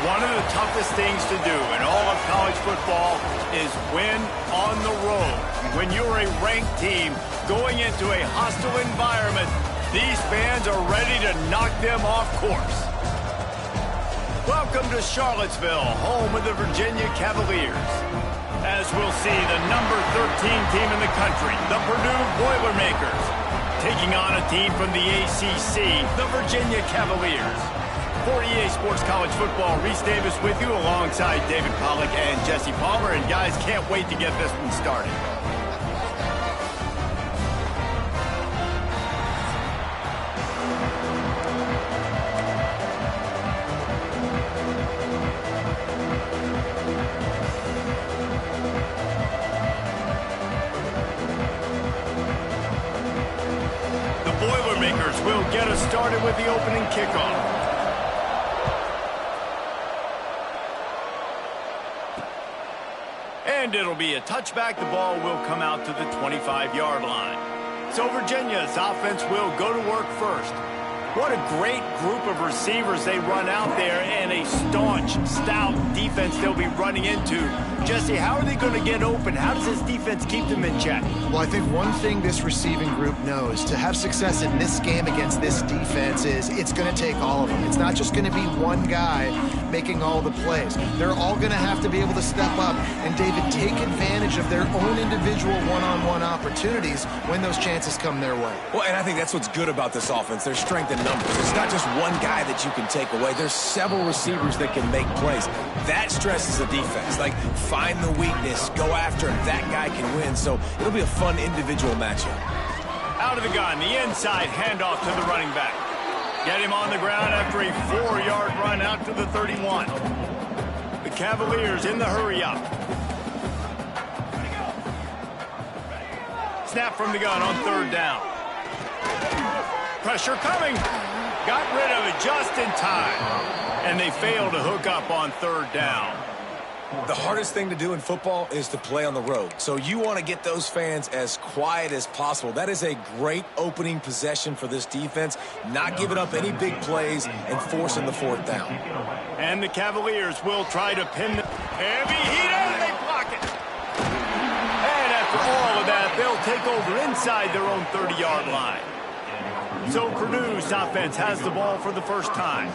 One of the toughest things to do in all of college football is win on the road. When you're a ranked team going into a hostile environment, these fans are ready to knock them off course. Welcome to Charlottesville, home of the Virginia Cavaliers. As we'll see, the number 13 team in the country, the Purdue Boilermakers, taking on a team from the ACC, the Virginia Cavaliers. For EA Sports College Football, Reese Davis with you alongside David Pollack and Jesse Palmer. And guys, can't wait to get this one started. The Boilermakers will get us started with the opening kickoff. And it'll be a touchback. The ball will come out to the 25-yard line. So Virginia's offense will go to work first. What a great group of receivers they run out there, and a staunch, stout defense they'll be running into. Jesse, how are they going to get open? How does this defense keep them in check? Well, I think one thing this receiving group knows to have success in this game against this defense is it's going to take all of them. It's not just going to be one guy making all the plays. They're all going to have to be able to step up and, David, take advantage of their own individual one-on-one opportunities when those chances come their way. Well, and I think that's what's good about this offense, their strength in numbers. It's not just one guy that you can take away. There's several receivers that can make plays. That stresses the defense. Like, find the weakness, go after him. That guy can win. So it'll be a fun individual matchup. Out of the gun, the inside handoff to the running back. Get him on the ground after a 4-yard run out to the 31. The Cavaliers in the hurry up. Snap from the gun on 3rd down. Pressure coming. Got rid of it just in time. And they fail to hook up on 3rd down. The hardest thing to do in football is to play on the road. So you want to get those fans as quiet as possible. That is a great opening possession for this defense. Not giving up any big plays and forcing the 4th down. And the Cavaliers will try to pin the heavy heat and they block it. And after all of that, they'll take over inside their own 30-yard line. So Purdue's offense has the ball for the first time.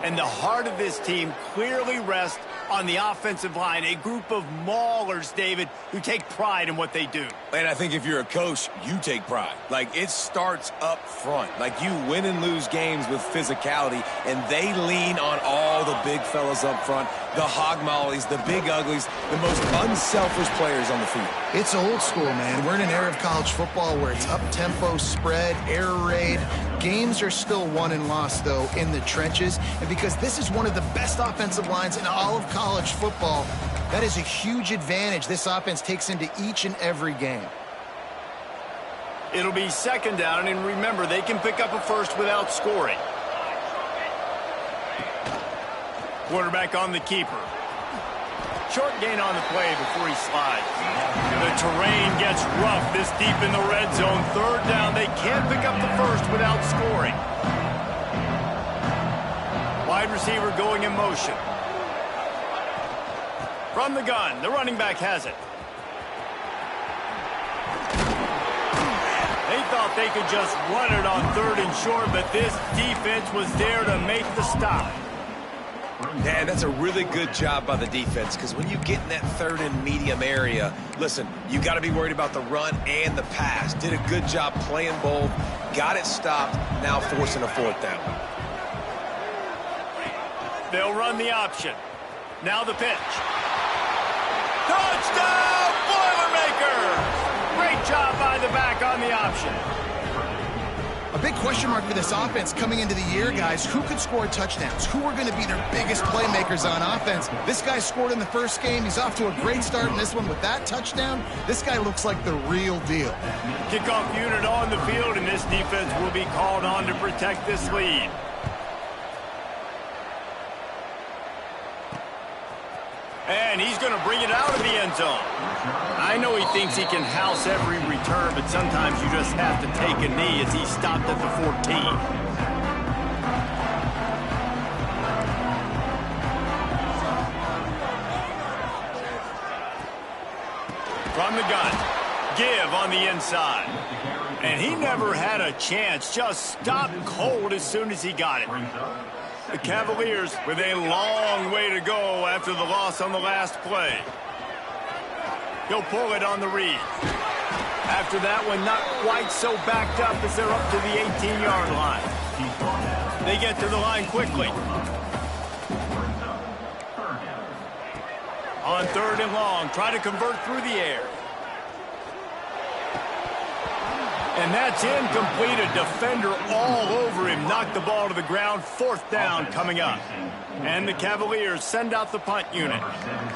And the heart of this team clearly rests on the offensive line, a group of maulers, David, who take pride in what they do. And I think if you're a coach, you take pride. Like, it starts up front. Like, you win and lose games with physicality, and they lean on all the big fellas up front, the hog mollies, the big uglies, the most unselfish players on the field. It's old school, man. We're in an era of college football where it's up-tempo, spread, air raid. Games are still won and lost, though, in the trenches. And because this is one of the best offensive lines in all of college football, that is a huge advantage this offense takes into each and every game. It'll be 2nd down, and remember, they can pick up a first without scoring. Quarterback on the keeper. Short gain on the play before he slides. The terrain gets rough this deep in the red zone. 3rd down, they can't pick up the first without scoring. Wide receiver going in motion. From the gun, the running back has it. They thought they could just run it on 3rd and short, but this defense was there to make the stop. Man, that's a really good job by the defense, because when you get in that 3rd and medium area, listen, you got to be worried about the run and the pass. Did a good job playing both, got it stopped, now forcing a 4th down. They'll run the option. Now the pitch. Touchdown, Boilermakers! Great job by the back on the option. A big question mark for this offense coming into the year, guys. Who could score touchdowns? Who are going to be their biggest playmakers on offense? This guy scored in the first game. He's off to a great start in this one with that touchdown. This guy looks like the real deal. Kickoff unit on the field, and this defense will be called on to protect this lead. And he's going to bring it out of the end zone. I know he thinks he can house every return, but sometimes you just have to take a knee as he stopped at the 14. From the gun. Give on the inside. And he never had a chance. Just stopped cold as soon as he got it. The Cavaliers with a long way to go after the loss on the last play. He'll pull it on the read. After that one, not quite so backed up as they're up to the 18-yard line. They get to the line quickly. On 3rd and long, try to convert through the air. And that's incomplete. A defender all over him. Knocked the ball to the ground. 4th down coming up. And the Cavaliers send out the punt unit.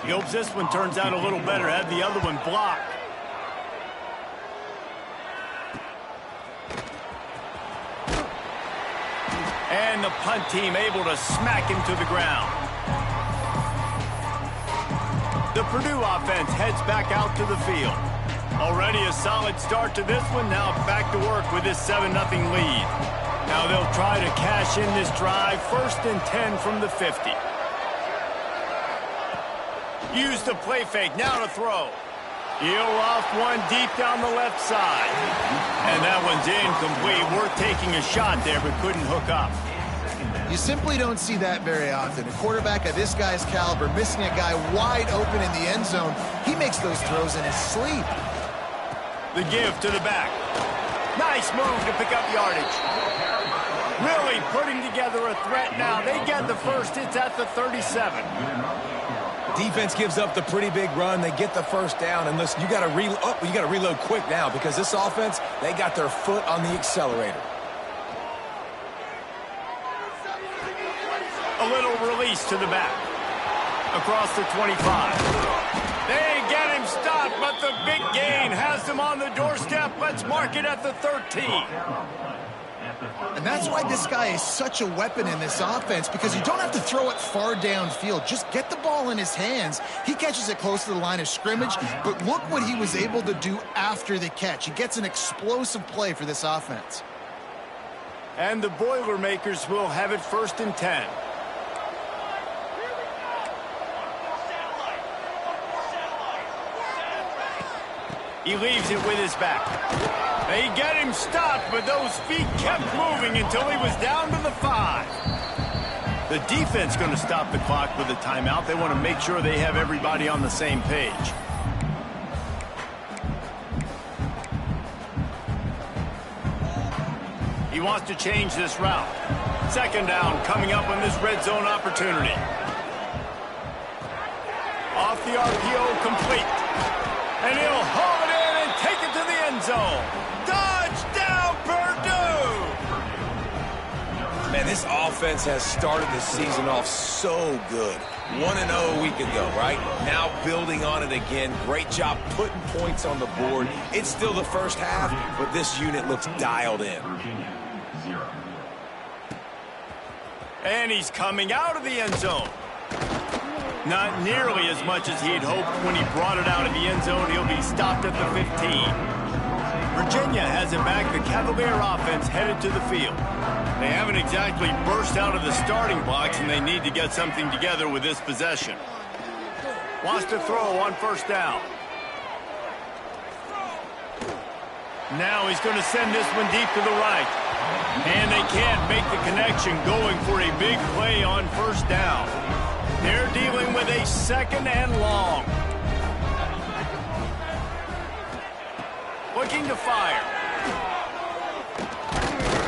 He hopes this one turns out a little better. Had the other one blocked. And the punt team able to smack him to the ground. The Purdue offense heads back out to the field. Already a solid start to this one. Now back to work with this 7-0 lead. Now they'll try to cash in this drive. 1st and 10 from the 50. Use the play fake. Now to throw. He'll off one deep down the left side. And that one's incomplete. Worth taking a shot there, but couldn't hook up. You simply don't see that very often. A quarterback of this guy's caliber missing a guy wide open in the end zone. He makes those throws in his sleep. The give to the back. Nice move to pick up yardage. Really putting together a threat now. They get the first. It's at the 37. Defense gives up the pretty big run. They get the 1st down. And listen, you got to reload quick now because this offense, they got their foot on the accelerator. A little release to the back. Across the 25. They get him stopped, but the big gain has them on the doorstep. Let's mark it at the 13. And that's why this guy is such a weapon in this offense, because you don't have to throw it far downfield. Just get the ball in his hands. He catches it close to the line of scrimmage, but look what he was able to do after the catch. He gets an explosive play for this offense. And the Boilermakers will have it 1st and 10. He leaves it with his back. They get him stopped, but those feet kept moving until he was down to the 5. The defense going to stop the clock with a timeout. They want to make sure they have everybody on the same page. He wants to change this route. 2nd down coming up on this red zone opportunity. Off the RPO, complete. And he'll haul it in and take it to the end zone. Touchdown, Purdue! Man, this offense has started the season off so good. 1-0 a week ago, right? Now building on it again. Great job putting points on the board. It's still the 1st half, but this unit looks dialed in. And he's coming out of the end zone. Not nearly as much as he'd hoped when he brought it out of the end zone. He'll be stopped at the 15. Virginia has it back. The Cavalier offense headed to the field. They haven't exactly burst out of the starting blocks, and they need to get something together with this possession. Wants to throw on 1st down. Now he's going to send this one deep to the right. And they can't make the connection, going for a big play on 1st down. They're dealing with a 2nd and long. Looking to fire.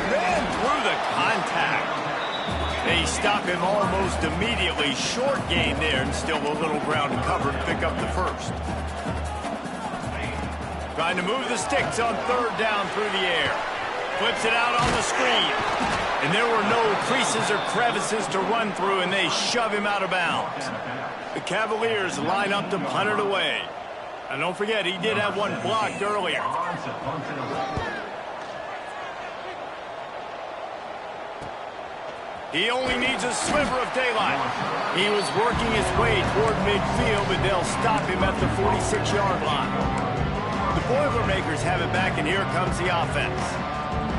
Ran through the contact. They stop him almost immediately. Short gain there, and still a little ground cover to pick up the 1st. Trying to move the sticks on 3rd down through the air. Flips it out on the screen. And there were no creases or crevices to run through, and they shove him out of bounds. The Cavaliers line up to punt it away. And don't forget, he did have one blocked earlier. He only needs a sliver of daylight. He was working his way toward midfield, but they'll stop him at the 46-yard line. The Boilermakers have it back, and here comes the offense.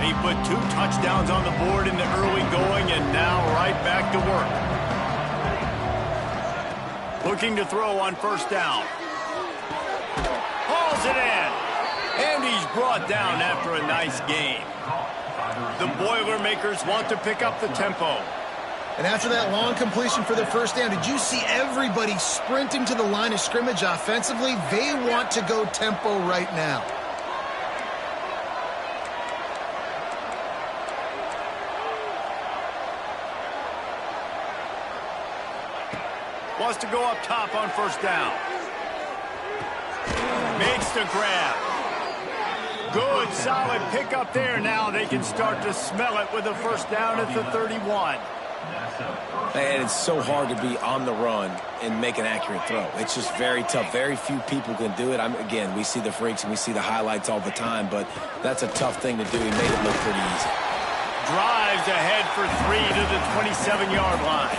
He put 2 touchdowns on the board in the early going, and now right back to work. Looking to throw on 1st down. Oh, brought down after a nice game. The Boilermakers want to pick up the tempo. And after that long completion for the first down, did you see everybody sprinting to the line of scrimmage offensively? They want to go tempo right now. Wants to go up top on first down. Makes the grab. Good, solid pickup there. Now they can start to smell it with a first down at the 31. And it's so hard to be on the run and make an accurate throw. It's just very tough. Very few people can do it. Again, we see the freaks and we see the highlights all the time, but that's a tough thing to do. He made it look pretty easy. Drives ahead for 3 to the 27-yard line.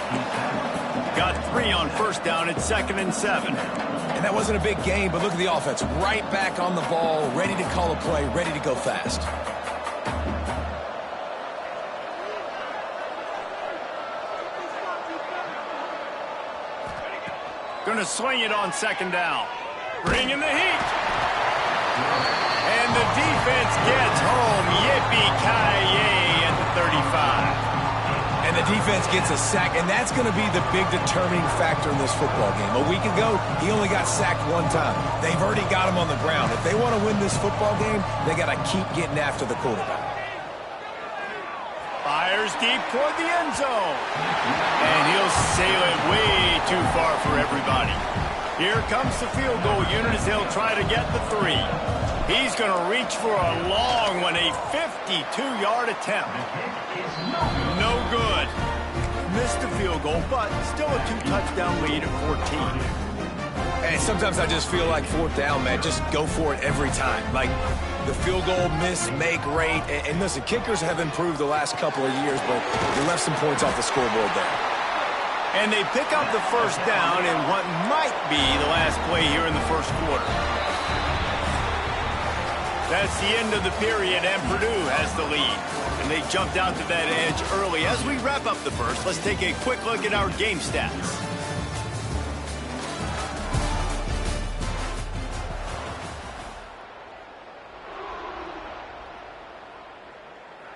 Got 3 on first down at 2nd and 7. And that wasn't a big game, but look at the offense. Right back on the ball, ready to call a play, ready to go fast. Going to swing it on 2nd down. Bringing the heat. And the defense gets home. Yippee-ki-yay at the 35. And the defense gets a sack, and that's going to be the big determining factor in this football game. A week ago, he only got sacked 1 time. They've already got him on the ground. If they want to win this football game, they got to keep getting after the quarterback. Fires deep toward the end zone. And he'll sail it way too far for everybody. Here comes the field goal unit as they'll try to get the 3. He's going to reach for a long one, a 52-yard attempt. No good. Missed the field goal, but still a 2-touchdown lead at 14. And sometimes I just feel like 4th down, man, just go for it every time. Like the field goal miss, make rate. And listen, kickers have improved the last couple of years, but they left some points off the scoreboard there. And they pick up the first down in what might be the last play here in the first quarter. That's the end of the period, and Purdue has the lead. And they jumped out to that edge early. As we wrap up the first, let's take a quick look at our game stats.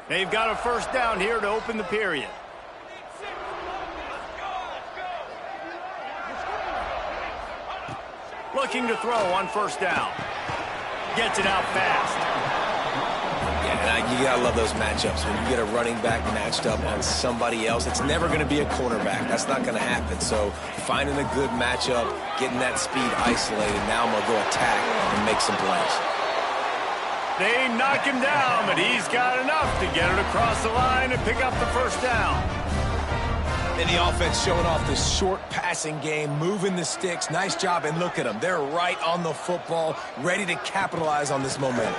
They've got a first down here to open the period. Looking to throw on first down. Gets it out fast. Yeah, you gotta love those matchups. When you get a running back matched up on somebody else, it's never going to be a cornerback. That's not going to happen. So finding a good matchup, getting that speed isolated, now I'm going to go attack and make some plays. They knock him down, but he's got enough to get it across the line and pick up the first down. And the offense showing off this short passing game, moving the sticks. Nice job, and look at them. They're right on the football, ready to capitalize on this momentum.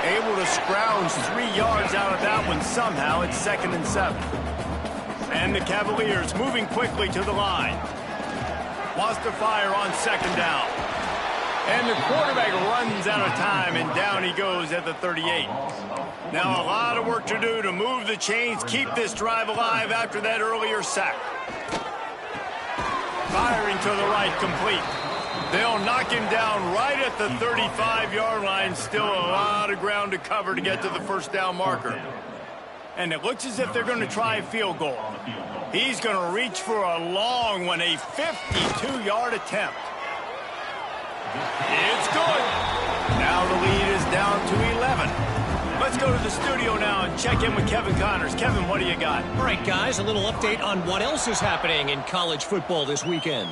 Able to scrounge 3 yards out of that one somehow. It's 2nd and 7. And the Cavaliers moving quickly to the line. Wants to fire on 2nd down. And the quarterback runs out of time, and down he goes at the 38. Now a lot of work to do to move the chains, keep this drive alive after that earlier sack. Firing to the right, complete. They'll knock him down right at the 35-yard line. Still a lot of ground to cover to get to the first down marker. And it looks as if they're going to try a field goal. He's going to reach for a long one, a 52-yard attempt. It's good. Now the lead is down to 11. Let's go to the studio now and check in with Kevin Connors. Kevin, what do you got? All right, guys, a little update on what else is happening in college football this weekend.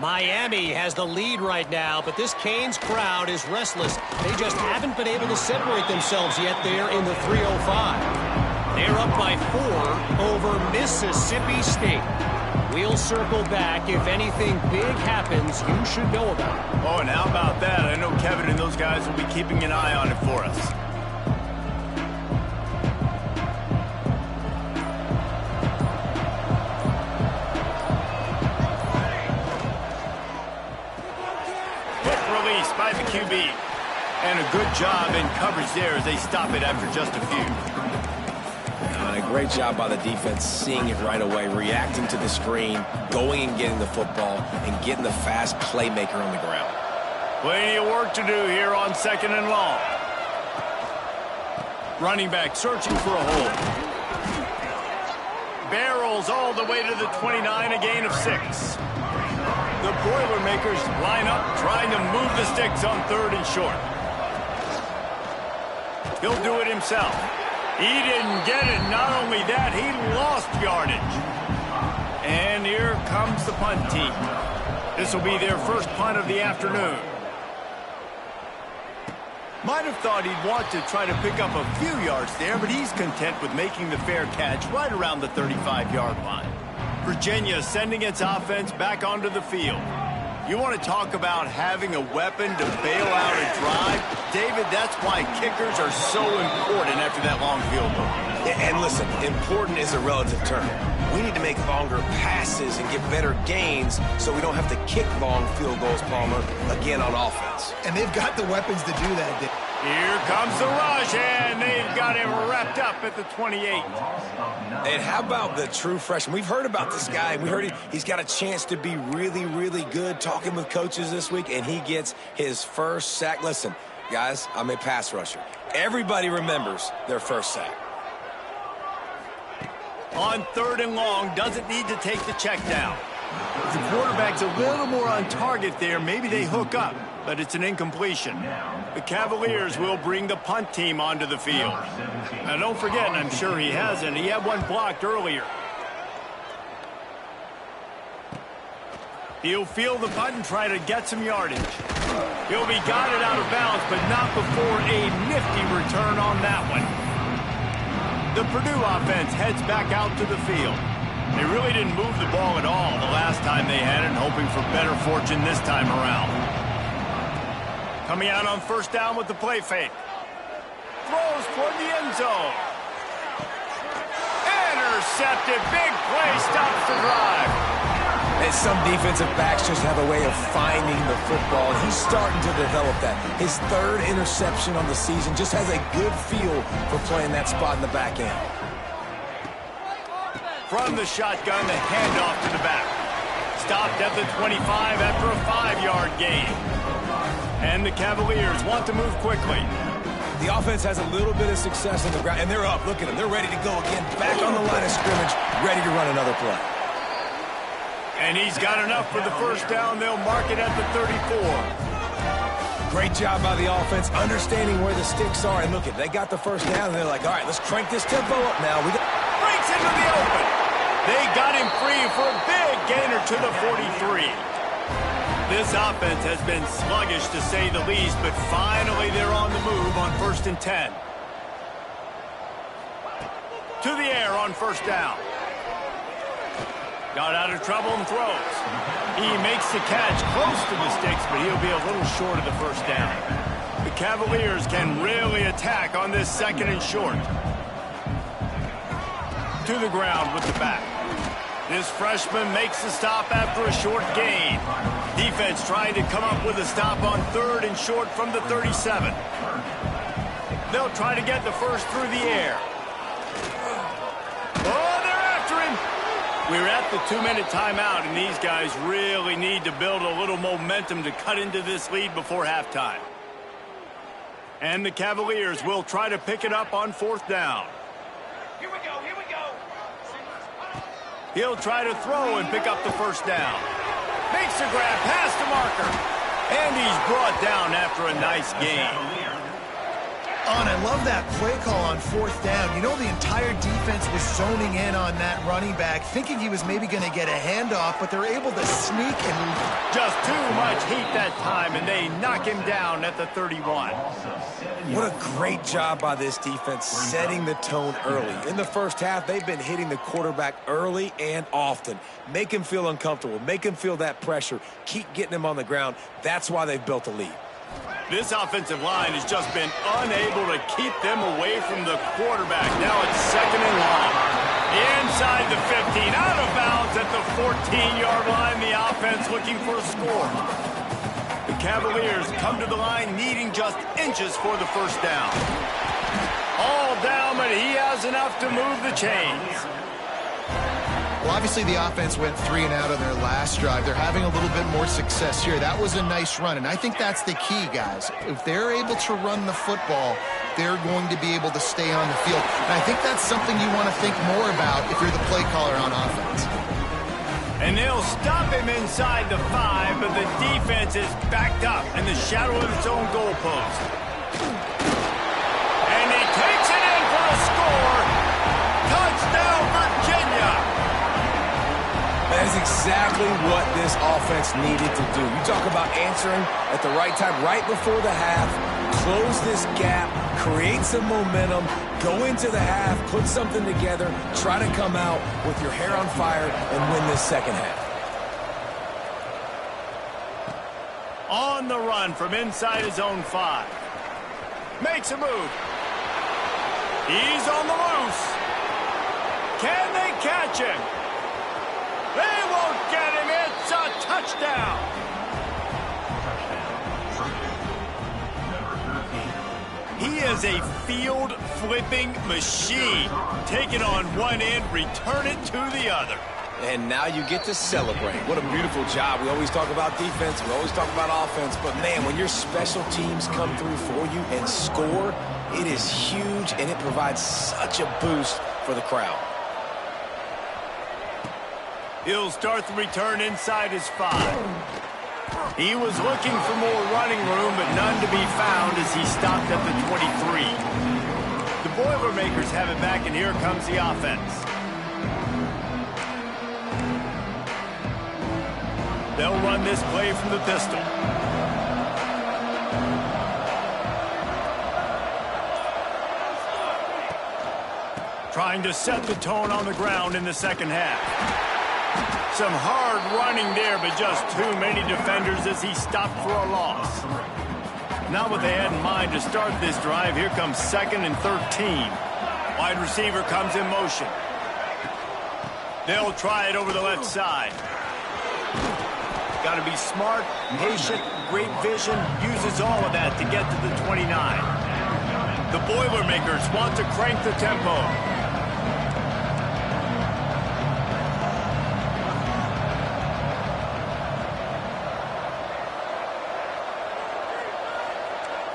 Miami has the lead right now, but this Canes crowd is restless. They just haven't been able to separate themselves yet there in the 305. They're up by 4 over Mississippi State. We'll circle back. If anything big happens, you should know about it. Oh, and how about that? I know Kevin and those guys will be keeping an eye on it for us. Quick release by the QB. And a good job in coverage there as they stop it after just a few. A great job by the defense, seeing it right away, reacting to the screen, going and getting the football, and getting the fast playmaker on the ground. Plenty of work to do here on 2nd and long. Running back searching for a hole. Barrels all the way to the 29, a gain of 6. The Boilermakers line up trying to move the sticks on 3rd and short. He'll do it himself. He didn't get it. Not only that, he lost yardage. And here comes the punt team. This will be their first punt of the afternoon. Might have thought he'd want to try to pick up a few yards there, but he's content with making the fair catch right around the 35-yard line. Virginia sending its offense back onto the field. You want to talk about having a weapon to bail out a drive? David, that's why kickers are so important after that long field goal. And listen, important is a relative term. We need to make longer passes and get better gains so we don't have to kick long field goals, Palmer, again on offense. And they've got the weapons to do that. Here comes the rush, and they've got him wrapped up at the 28. And how about the true freshman? We've heard about this guy. We heard he's got a chance to be really, really good talking with coaches this week, and he gets his first sack. Listen, guys, I'm a pass rusher. Everybody remembers their first sack. On 3rd and long, doesn't need to take the check down. If the quarterback's a little more on target there, maybe they hook up, but it's an incompletion. The Cavaliers will bring the punt team onto the field. Now, don't forget, and I'm sure he hasn't, he had one blocked earlier. He'll field the punt and try to get some yardage. He'll be guided out of bounds, but not before a nifty return on that one. The Purdue offense heads back out to the field. They really didn't move the ball at all the last time they had it, hoping for better fortune this time around. Coming out on 1st down with the play fake. Throws toward the end zone. Intercepted. Big play. Stops the drive. And some defensive backs just have a way of finding the football, and he's starting to develop that. His 3rd interception on the season, just has a good feel for playing that spot in the back end. From the shotgun, the handoff to the back. Stopped at the 25 after a 5-yard gain. And the Cavaliers want to move quickly. The offense has a little bit of success on the ground, and they're up. Look at them. They're ready to go again, back on the line of scrimmage, ready to run another play. And he's got enough for the 1st down. They'll mark it at the 34. Great job by the offense, understanding where the sticks are. And look, they got the 1st down, and they're like, all right, let's crank this tempo up now. Breaks into the open. They got him free for a big gainer to the 43. This offense has been sluggish, to say the least, but finally they're on the move on 1st and 10. To the air on 1st down. Got out of trouble and throws. He makes the catch close to the sticks, but he'll be a little short of the 1st down. The Cavaliers can really attack on this 2nd and short. To the ground with the back. This freshman makes the stop after a short gain. Defense trying to come up with a stop on 3rd and short from the 37. They'll try to get the 1st through the air. Oh, they're after him. We're at the 2-minute timeout, and these guys really need to build a little momentum to cut into this lead before halftime. And the Cavaliers will try to pick it up on 4th down. Here we go, here we go. He'll try to throw and pick up the 1st down. Makes the grab past the marker. And he's brought down after a nice gain. Oh, and I love that play call on 4th down. You know, the entire defense was zoning in on that running back, thinking he was maybe going to get a handoff, but they're able to sneak and... Just too much heat that time, and they knock him down at the 31. What a great job by this defense setting the tone early. In the 1st half, they've been hitting the quarterback early and often. Make him feel uncomfortable. Make him feel that pressure. Keep getting him on the ground. That's why they've built a lead. This offensive line has just been unable to keep them away from the quarterback. Now it's 2nd and long. Inside the 15, out of bounds at the 14-yard line. The offense looking for a score. The Cavaliers come to the line needing just inches for the 1st down. All down, but he has enough to move the chains. Well, obviously the offense went 3 and out on their last drive. They're having a little bit more success here. That was a nice run, and I think that's the key, guys. If they're able to run the football, they're going to be able to stay on the field. And I think that's something you want to think more about if you're the play caller on offense. And they'll stop him inside the 5, but the defense is backed up in the shadow of its own goalpost. And he takes it in for a score. Touchdown, Virginia! That is exactly what this offense needed to do. You talk about answering at the right time, right before the half, close this gap, create some momentum, go into the half, put something together, try to come out with your hair on fire and win this second half. On the run from inside his own 5. Makes a move. He's on the loose. Can they catch him? They won't get him. It's a touchdown. He is a field-flipping machine. Take it on one end, return it to the other. And now you get to celebrate. What a beautiful job. We always talk about defense. We always talk about offense. But, man, when your special teams come through for you and score, it is huge, and it provides such a boost for the crowd. He'll start the return inside his 5. He was looking for more running room, but none to be found as he stopped at the 23. The Boilermakers have it back, and here comes the offense. They'll run this play from the pistol. Trying to set the tone on the ground in the second half. Some hard running there, but just too many defenders as he stopped for a loss. Not what they had in mind to start this drive. Here comes 2nd and 13. Wide receiver comes in motion. They'll try it over the left side. Got to be smart, patient, great vision. Uses all of that to get to the 29. The Boilermakers want to crank the tempo.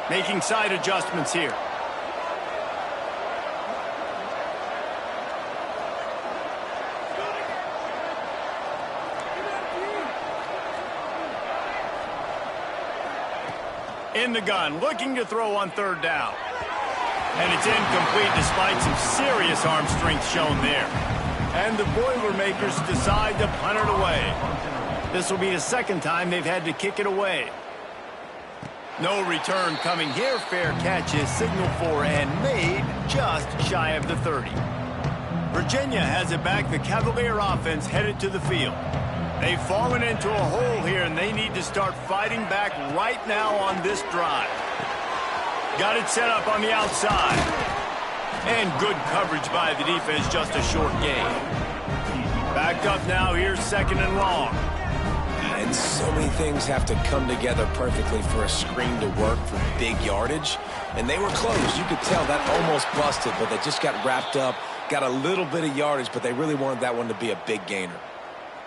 Making side adjustments here. In the gun, looking to throw on 3rd down. And it's incomplete despite some serious arm strength shown there. And the Boilermakers decide to punt it away. This will be the 2nd time they've had to kick it away. No return coming here. Fair catch is signaled for and made just shy of the 30. Virginia has it back. The Cavalier offense headed to the field. They've fallen into a hole here, and they need to start fighting back right now on this drive. Got it set up on the outside. And good coverage by the defense, just a short gain. Backed up now, here's 2nd and long. And so many things have to come together perfectly for a screen to work for big yardage. And they were close. You could tell that almost busted, but they just got wrapped up, got a little bit of yardage, but they really wanted that one to be a big gainer.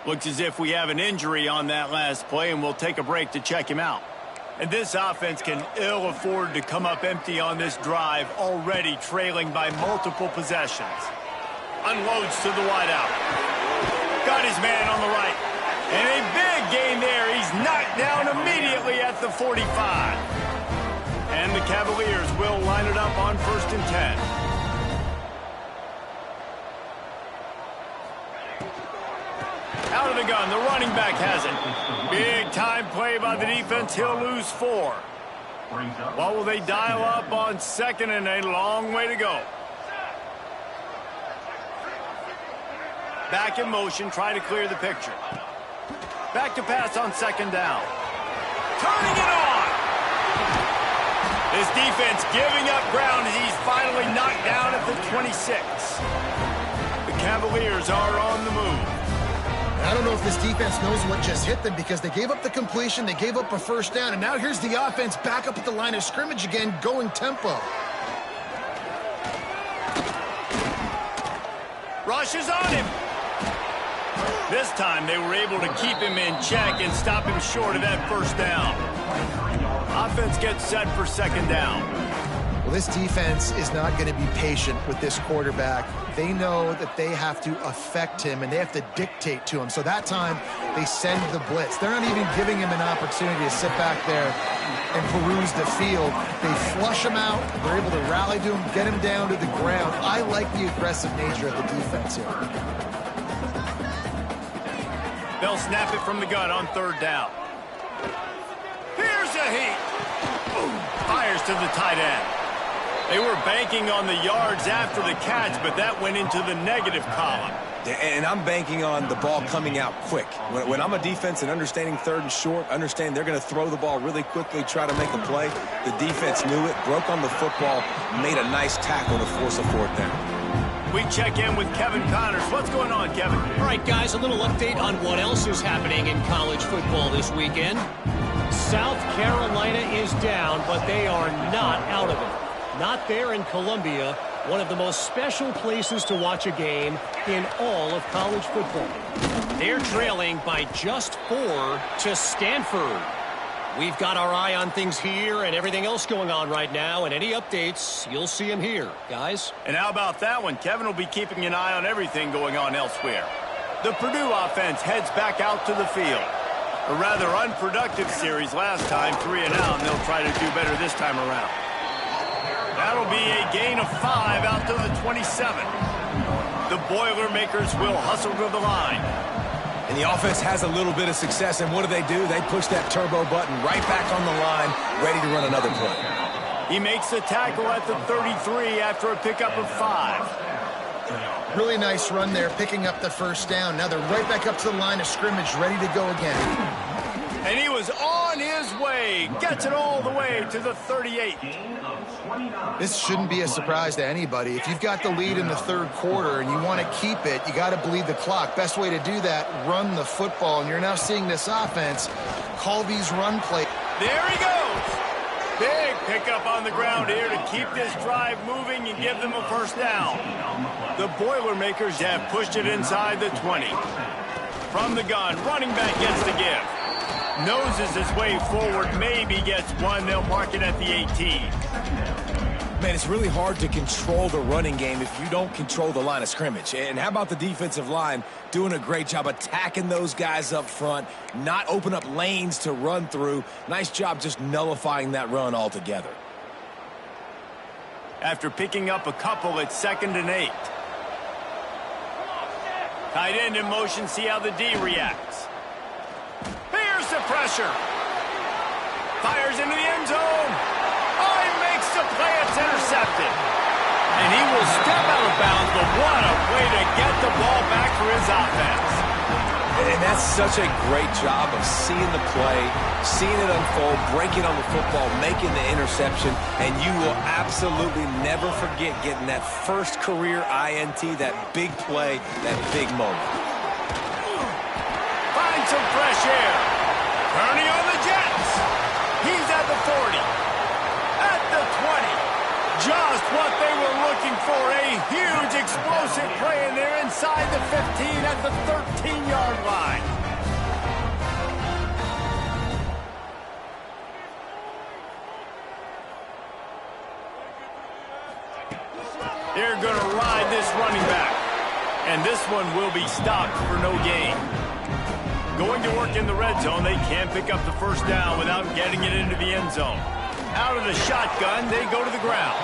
Looks as if we have an injury on that last play, and we'll take a break to check him out. And this offense can ill afford to come up empty on this drive, already trailing by multiple possessions. Unloads to the wideout. Got his man on the right. And a big gain there. He's knocked down immediately at the 45. And the Cavaliers will line it up on 1st and 10. Out of the gun, the running back has it. Big time play by the defense. He'll lose 4. What will they dial up on 2nd and a long way to go? Back in motion, trying to clear the picture. Back to pass on 2nd down. Turning it on! This defense giving up ground as he's finally knocked down at the 26. The Cavaliers are on the move. I don't know if this defense knows what just hit them because they gave up the completion, they gave up a 1st down, and now here's the offense back up at the line of scrimmage again, going tempo. Rushes on him. This time they were able to keep him in check and stop him short of that first down. Offense gets set for second down. Well, this defense is not going to be patient with this quarterback. They know that they have to affect him, and they have to dictate to him. So that time, they send the blitz. They're not even giving him an opportunity to sit back there and peruse the field. They flush him out. They're able to rally to him, get him down to the ground. I like the aggressive nature of the defense here. They'll snap it from the gun on third down. Here's a heat. Fires to the tight end. They were banking on the yards after the catch, but that went into the negative column. And I'm banking on the ball coming out quick. When I'm a defense and understanding third and short, understand they're going to throw the ball really quickly, try to make a play. The defense knew it, broke on the football, made a nice tackle to force a fourth down. We check in with Kevin Connors. What's going on, Kevin? All right, guys, a little update on what else is happening in college football this weekend. South Carolina is down, but they are not out of it. Not there in Columbia, one of the most special places to watch a game in all of college football. They're trailing by just 4 to Stanford. We've got our eye on things here and everything else going on right now, and any updates, you'll see them here, guys. And how about that one? Kevin will be keeping an eye on everything going on elsewhere. The Purdue offense heads back out to the field. A rather unproductive series last time, 3 and out, and they'll try to do better this time around. That'll be a gain of 5 out to the 27. The Boilermakers will hustle to the line. And the offense has a little bit of success, and what do? They push that turbo button right back on the line, ready to run another play. He makes the tackle at the 33 after a pickup of 5. Really nice run there, picking up the first down. Now they're right back up to the line of scrimmage, ready to go again. And he was on his way. Gets it all the way to the 38. This shouldn't be a surprise to anybody. If you've got the lead in the third quarter and you want to keep it, you got to bleed the clock. Best way to do that, run the football. And you're now seeing this offense call these run plays. There he goes. Big pickup on the ground here to keep this drive moving and give them a first down. The Boilermakers have pushed it inside the 20. From the gun, running back gets the give. Noses his way forward, maybe gets one. They'll mark it at the 18. Man, it's really hard to control the running game if you don't control the line of scrimmage. And how about the defensive line doing a great job attacking those guys up front, not open up lanes to run through. Nice job just nullifying that run altogether. After picking up a couple, it's 2nd and 8. Tight end in motion, see how the D reacts. Here's the pressure. Fires into the end zone. Oh, he makes the play. It's intercepted. And he will step out of bounds, but what a way to get the ball back for his offense. And that's such a great job of seeing the play, seeing it unfold, breaking on the football, making the interception, and you will absolutely never forget getting that first career INT, that big play, that big moment. Find some fresh air. Turning on the Jets. He's at the 40. At the 20. Just what they were looking for. A huge explosive play, and they're inside the 15 at the 13-yard line. They're going to ride this running back. And this one will be stopped for no gain. Going to work in the red zone, they can't pick up the first down without getting it into the end zone. Out of the shotgun, they go to the ground.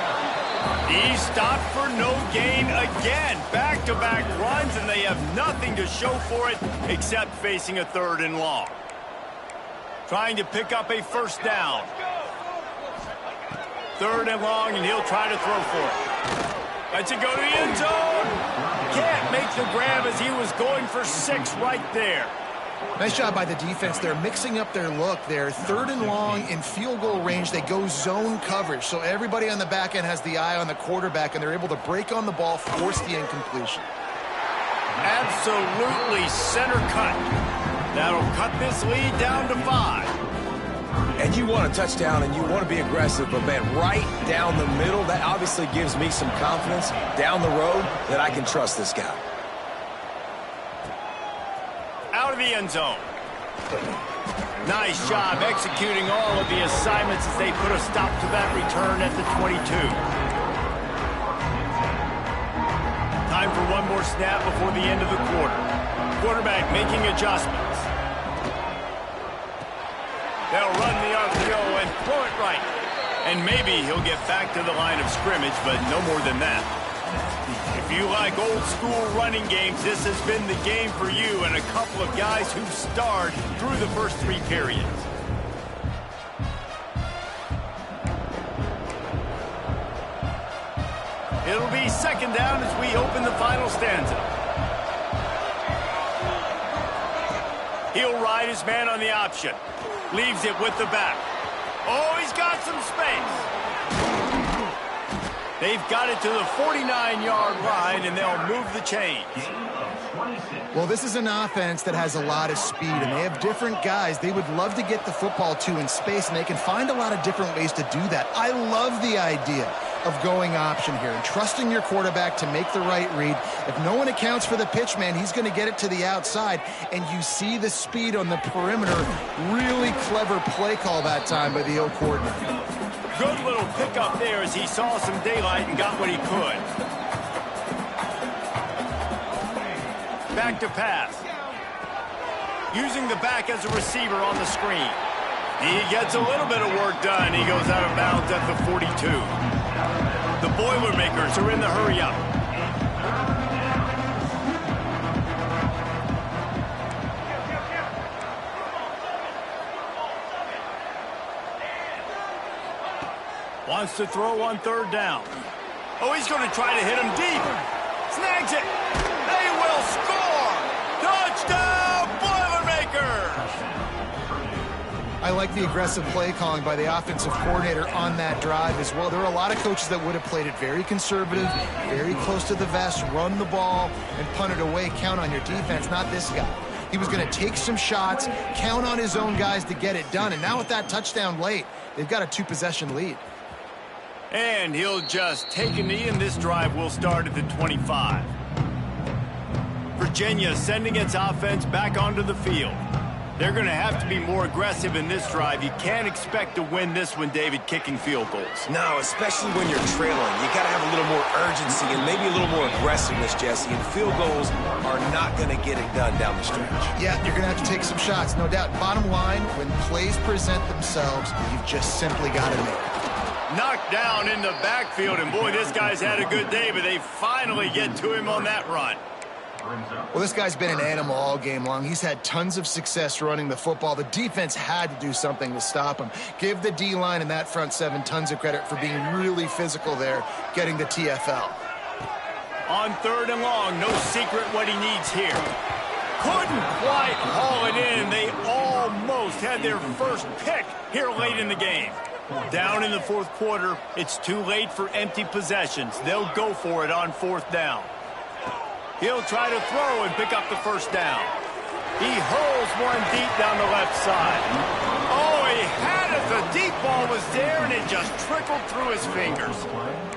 He's stopped for no gain again. Back-to-back runs, and they have nothing to show for it except facing a 3rd and long. Trying to pick up a first down. 3rd and long, and he'll try to throw for it. Lets it go to the end zone. Can't make the grab as he was going for 6 right there. Nice job by the defense. They're mixing up their look there. 3rd and long in field goal range. They go zone coverage. So everybody on the back end has the eye on the quarterback, and they're able to break on the ball, force the incompletion. Absolutely center cut. That'll cut this lead down to 5. And you want a touchdown and you want to be aggressive, but man, right down the middle, that obviously gives me some confidence down the road that I can trust this guy. the end zone. Nice job executing all of the assignments as they put a stop to that return at the 22. Time for one more snap before the end of the quarter. Quarterback making adjustments. They'll run the RPO and throw it right. And maybe he'll get back to the line of scrimmage, but no more than that. If you like old-school running games, this has been the game for you and a couple of guys who starred through the first 3 periods. It'll be second down as we open the final stanza. He'll ride his man on the option. Leaves it with the back. Oh, he's got some space. They've got it to the 49-yard line, and they'll move the chains. Well, this is an offense that has a lot of speed, and they have different guys they would love to get the football to in space, and they can find a lot of different ways to do that. I love the idea of going option here and trusting your quarterback to make the right read. If no one accounts for the pitch man, he's going to get it to the outside, and you see the speed on the perimeter. Really clever play call that time by the O coordinator. Good little pickup there as he saw some daylight and got what he could. Back to pass. Using the back as a receiver on the screen. He gets a little bit of work done. He goes out of bounds at the 42. The Boilermakers are in the hurry-up. Wants to throw on third down. Oh, he's going to try to hit him deep. Snags it. They will score. Touchdown, Boilermakers. I like the aggressive play calling by the offensive coordinator on that drive as well. There are a lot of coaches that would have played it very conservative, very close to the vest, run the ball, and punt it away. Count on your defense, not this guy. He was going to take some shots, count on his own guys to get it done. And now with that touchdown late, they've got a 2-possession lead. And he'll just take a knee, and this drive will start at the 25. Virginia sending its offense back onto the field. They're going to have to be more aggressive in this drive. You can't expect to win this one, David, kicking field goals. No, especially when you're trailing. You got to have a little more urgency and maybe a little more aggressiveness, Jesse. And field goals are not going to get it done down the stretch. Yeah, you're going to have to take some shots, no doubt. Bottom line, when plays present themselves, you've just simply got to make it. Knocked down in the backfield, and boy, this guy's had a good day, but they finally get to him on that run. Well, this guy's been an animal all game long. He's had tons of success running the football. The defense had to do something to stop him. Give the D-line and that front seven tons of credit for being really physical there, getting the TFL. On third and long, no secret what he needs here. Couldn't quite haul it in. They almost had their first pick here late in the game. Down in the fourth quarter, it's too late for empty possessions. They'll go for it on fourth down. He'll try to throw and pick up the first down. He hurls one deep down the left side. Oh, he had it. The deep ball was there, and it just trickled through his fingers.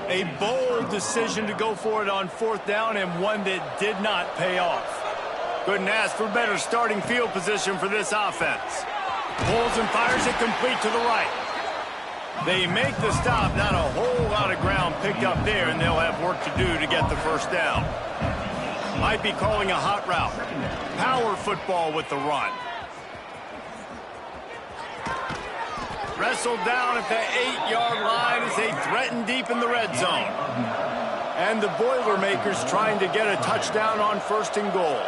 A bold decision to go for it on fourth down, and one that did not pay off. Couldn't ask for better starting field position for this offense. Pulls and fires it complete to the right. They make the stop. Not a whole lot of ground picked up there, and they'll have work to do to get the first down. Might be calling a hot route. Power football with the run. Wrestled down at the 8-yard line as they threaten deep in the red zone. And the Boilermakers trying to get a touchdown on first and goal.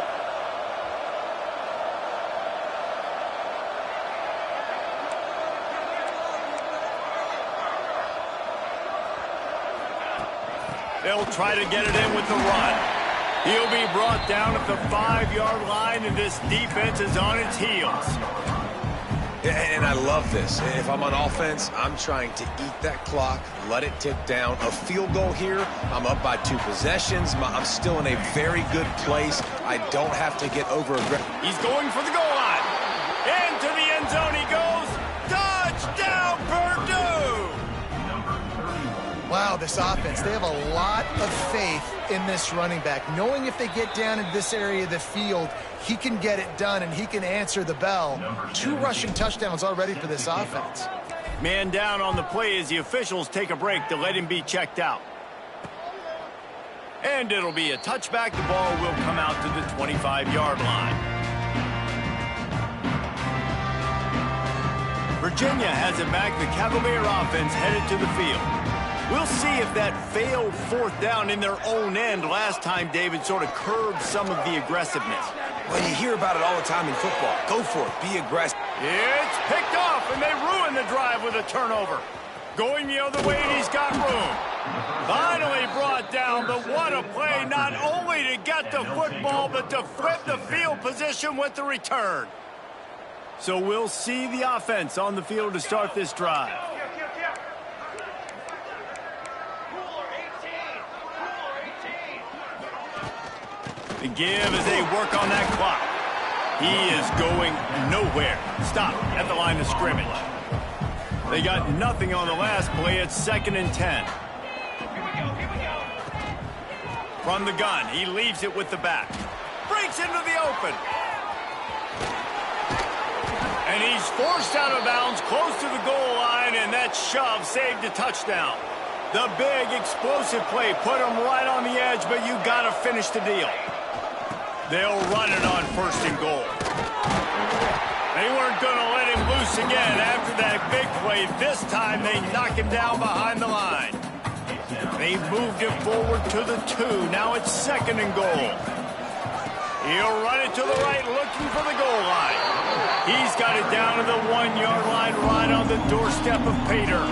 They'll try to get it in with the run. He'll be brought down at the 5-yard line, and this defense is on its heels. And I love this. If I'm on offense, I'm trying to eat that clock, let it tick down. A field goal here, I'm up by 2 possessions. I'm still in a very good place. I don't have to get over-aggressive. He's going for the goal line. Into the end zone he goes. Touchdown, Purdue! Wow, Wow, this offense, they have a lot of faith in this running back, knowing if they get down in this area of the field, he can get it done and he can answer the bell. 2 rushing touchdowns already for this offense. Man down on the play as the officials take a break to let him be checked out. And it'll be a touchback. The ball will come out to the 25-yard line. Virginia has it back. The Cavalier offense headed to the field. We'll see if that failed 4th down in their own end last time, David, sort of curbed some of the aggressiveness. Well, you hear about it all the time in football. Go for it. Be aggressive. It's picked off, and they ruin the drive with a turnover. Going the other way, and he's got room. Finally brought down, but what a play, not only to get the football, but to flip the field position with the return. So we'll see the offense on the field to start this drive. The give as they work on that clock. He is going nowhere. Stop at the line of scrimmage. They got nothing on the last play. It's 2nd and 10. From the gun, he leaves it with the back. Breaks into the open. And he's forced out of bounds close to the goal line, and that shove saved a touchdown. The big explosive play put him right on the edge, but you got to finish the deal. They'll run it on 1st and goal. They weren't going to let him loose again after that big play. This time they knock him down behind the line. They moved it forward to the 2. Now it's 2nd and goal. He'll run it to the right, looking for the goal line. He's got it down to the 1-yard line, right on the doorstep of Pater.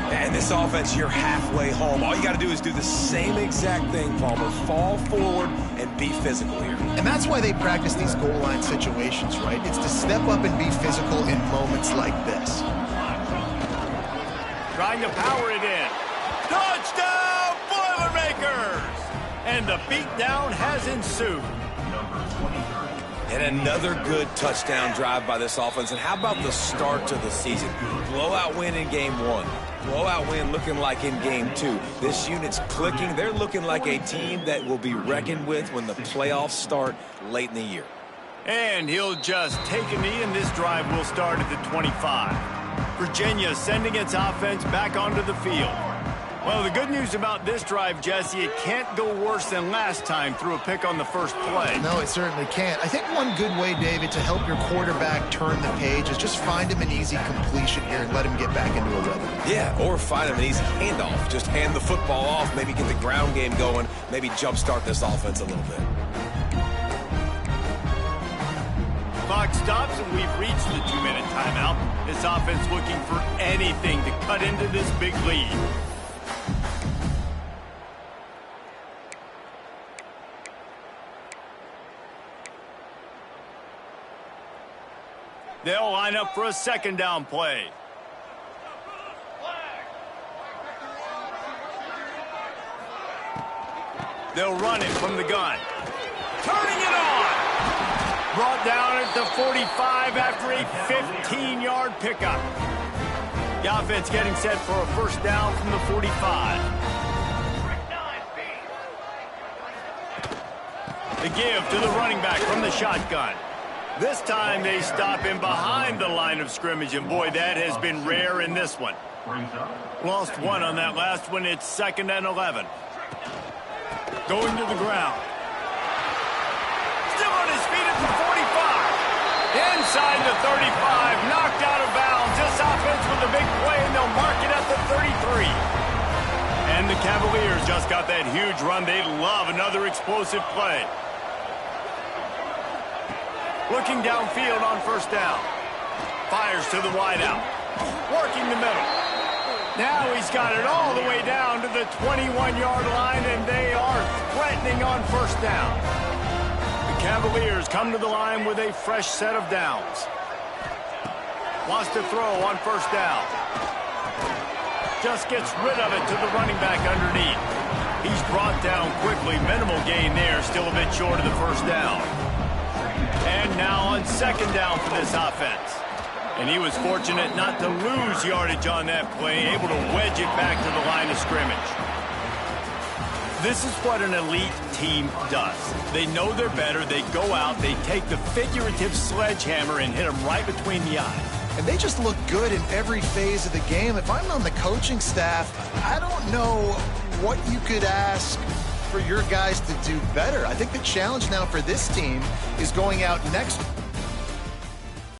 And this offense, you're halfway home. All you got to do is do the same exact thing, Palmer. Fall forward and be physical here. And that's why they practice these goal line situations, right? It's to step up and be physical in moments like this. Trying to power it in. Touchdown, Boilermakers! And the beatdown has ensued. And another good touchdown drive by this offense. And how about the start to the season? Blowout win in game 1. Blowout win looking like in game 2. This unit's clicking. They're looking like a team that will be reckoned with when the playoffs start late in the year. And he'll just take a knee, and this drive will start at the 25. Virginia sending its offense back onto the field. Well, the good news about this drive, Jesse, it can't go worse than last time through a pick on the first play. No, it certainly can't. I think one good way, David, to help your quarterback turn the page is just find him an easy completion here and let him get back into a rhythm. Yeah, or find him an easy handoff. Just hand the football off, maybe get the ground game going, maybe jumpstart this offense a little bit. Clock stops, and we've reached the 2-minute timeout. This offense looking for anything to cut into this big lead. They'll line up for a 2nd down play. They'll run it from the gun. Turning it on. Brought down at the 45 after a 15-yard pickup. The offense getting set for a 1st down from the 45. The give to the running back from the shotgun. This time they stop him behind the line of scrimmage, and boy, that has been rare in this one. Lost 1 on that last one. It's 2nd and 11. Going to the ground. Still on his feet at the 45. Inside the 35, knocked out of bounds. This offense with a big play, and they'll mark it at the 33. And the Cavaliers just got that huge run. They love another explosive play. Looking downfield on 1st down. Fires to the wideout. Working the middle. Now he's got it all the way down to the 21-yard line, and they are threatening on 1st down. The Cavaliers come to the line with a fresh set of downs. Wants to throw on 1st down. Just gets rid of it to the running back underneath. He's brought down quickly. Minimal gain there. Still a bit short of the 1st down. And now on 2nd down for this offense. And he was fortunate not to lose yardage on that play, able to wedge it back to the line of scrimmage. This is what an elite team does. They know they're better. They go out, they take the figurative sledgehammer and hit them right between the eyes. And they just look good in every phase of the game. If I'm on the coaching staff, I don't know what you could ask for your guys to do better. I think the challenge now for this team is going out next